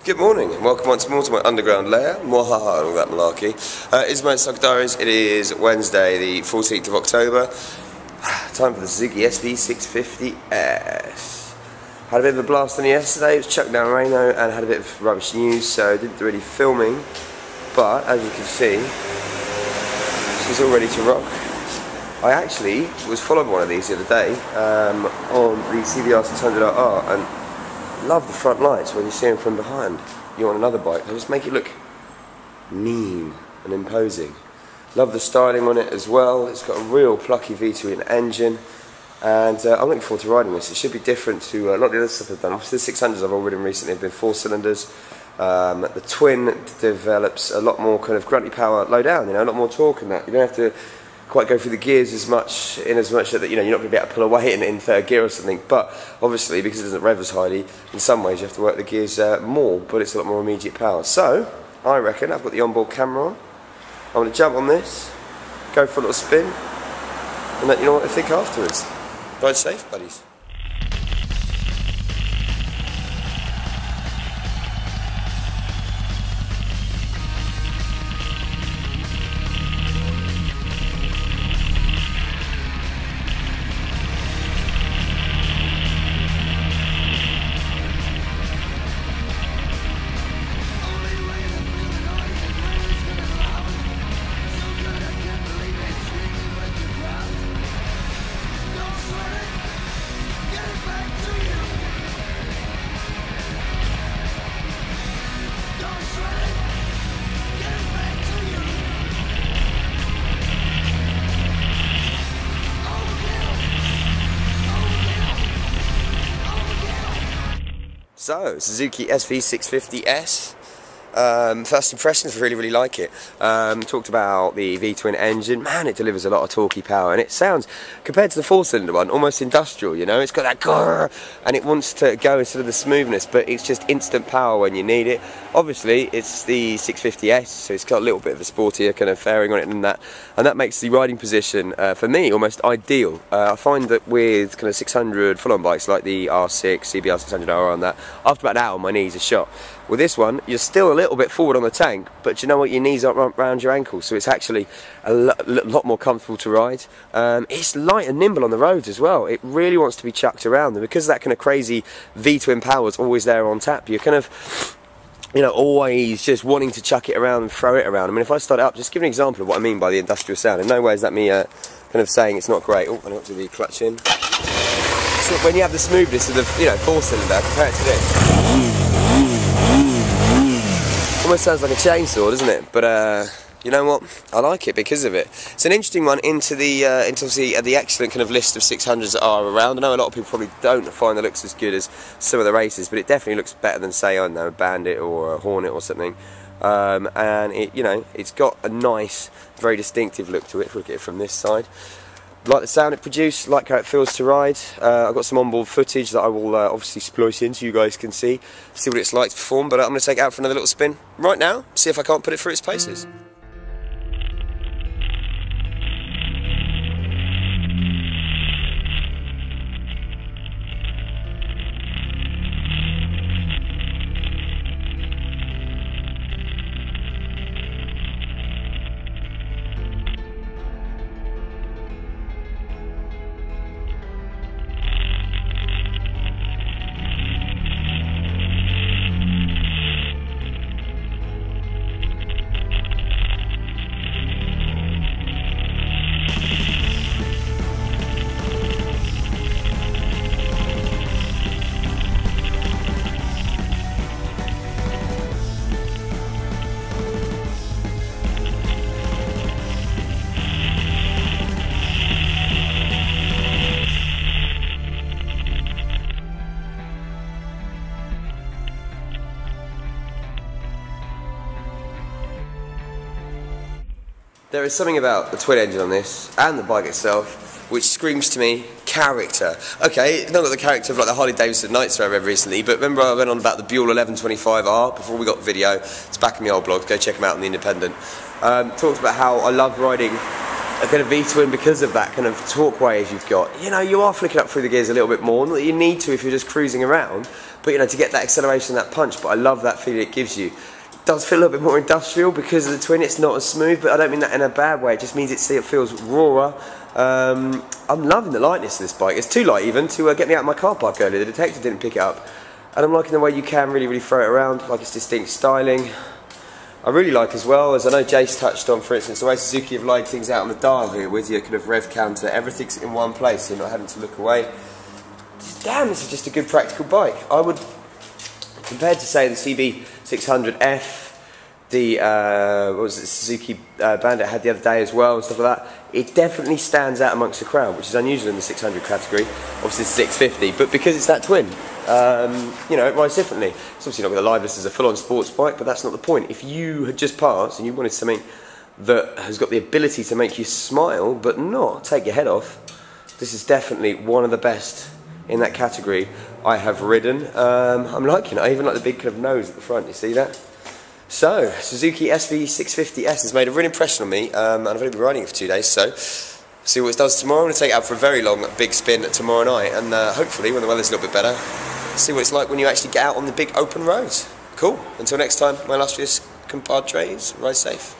Good morning and welcome once more to my underground lair, mwahaha and all that malarkey. It's Motorcycle Diaries. It is Wednesday the 14th of October. Time for the Suzuki SV650S. Had a bit of a blast on it yesterday. It was chucked down Reno and had a bit of rubbish news, so I didn't do any filming. But as you can see, she's all ready to rock. I actually was following one of these the other day on the CBR600RR and love the front lights when you see them from behind. You want another bike, they just make it look mean and imposing. Love the styling on it as well. It's got a real plucky V2 engine, and I'm looking forward to riding this. It should be different to a lot of the other stuff I've done. Obviously the 600s I've all ridden recently have been 4 cylinders. The twin develops a lot more kind of grunty power low down, a lot more torque and that. You don't have to quite go through the gears as much that you're not going to be able to pull away in third gear or something, but obviously because it doesn't rev as highly, in some ways you have to work the gears more, but it's a lot more immediate power. So I reckon I've got the onboard camera on. I'm going to jump on this, go for a little spin, and let you know what I think afterwards. Ride safe, buddies. So, Suzuki SV650S. First impressions, really like it. Talked about the V-twin engine. Man, it delivers a lot of torquey power, and it sounds, compared to the 4-cylinder one, almost industrial, It's got that grrr, and it wants to go instead of the smoothness, but it's just instant power when you need it. Obviously, it's the 650S, so it's got a little bit of a sportier kind of fairing on it and that makes the riding position, for me, almost ideal. I find that with kind of 600 full-on bikes like the R6, CBR600R on that, after about an hour, my knees are shot. With this one, you're still a little bit forward on the tank, but you know what, your knees aren't around your ankles, so it's actually a lot more comfortable to ride. It's light and nimble on the roads as well. It really wants to be chucked around, and because that kind of crazy V-twin power is always there on tap, you're kind of, always just wanting to chuck it around and throw it around. I mean, if I start up, just give an example of what I mean by the industrial sound. In no way is that me kind of saying it's not great. Oh, I got to the clutch in. So when you have the smoothness of the 4-cylinder, compare it to this. Almost sounds like a chainsaw, doesn't it? But you know what? I like it because of it. It's an interesting one into the obviously the excellent kind of list of 600s that are around. I know a lot of people probably don't find the looks as good as some of the races, but it definitely looks better than, say, I don't know, a Bandit or a Hornet or something. And it, it's got a nice, very distinctive look to it. If we look at it from this side. Like the sound it produced, like how it feels to ride. I've got some onboard footage that I will obviously splice in so you guys can see what it's like to perform, but I'm going to take it out for another little spin right now, see if I can't put it through its paces. There is something about the twin engine on this, and the bike itself, which screams to me character. Okay, it's not got the character of like the Harley Davidson Nitro I read recently, but remember I went on about the Buell 1125R before we got video. It's back in the old blog, go check them out on the Independent. Talked about how I love riding a kind of V-twin because of that kind of torque wave you've got. You know, you are flicking up through the gears a little bit more, not that you need to if you're just cruising around, but you know, to get that acceleration, that punch. But I love that feeling it gives you. It does feel a little bit more industrial because of the twin. It's not as smooth, but I don't mean that in a bad way. It just means it feels rawer. I'm loving the lightness of this bike. It's too light even to get me out of my car park earlier. The detector didn't pick it up, and I'm liking the way you can really throw it around, like it's distinct styling. I really like as well, as I know Jace touched on, for instance, the way Suzuki have laid things out on the dial here with your kind of rev counter. Everything's in one place, so you're not having to look away. Damn, this is just a good practical bike. I would, compared to say the CB600F, the what was it, Suzuki Bandit had the other day as well and stuff like that, it definitely stands out amongst the crowd, which is unusual in the 600 category. Obviously it's 650, but because it's that twin, you know, it rides differently. It's obviously not got the liveness as a full-on sports bike, but that's not the point. If you had just passed and you wanted something that has got the ability to make you smile but not take your head off, this is definitely one of the best in that category I have ridden. I'm liking it. I even like the big kind of nose at the front, you see that? So, Suzuki SV650S has made a real impression on me, and I've only been riding it for 2 days, so see what it does tomorrow. I'm going to take it out for a very long, big spin tomorrow night, and hopefully, when the weather's a little bit better, see what it's like when you actually get out on the big open roads. Cool. Until next time, my illustrious compadres, ride safe.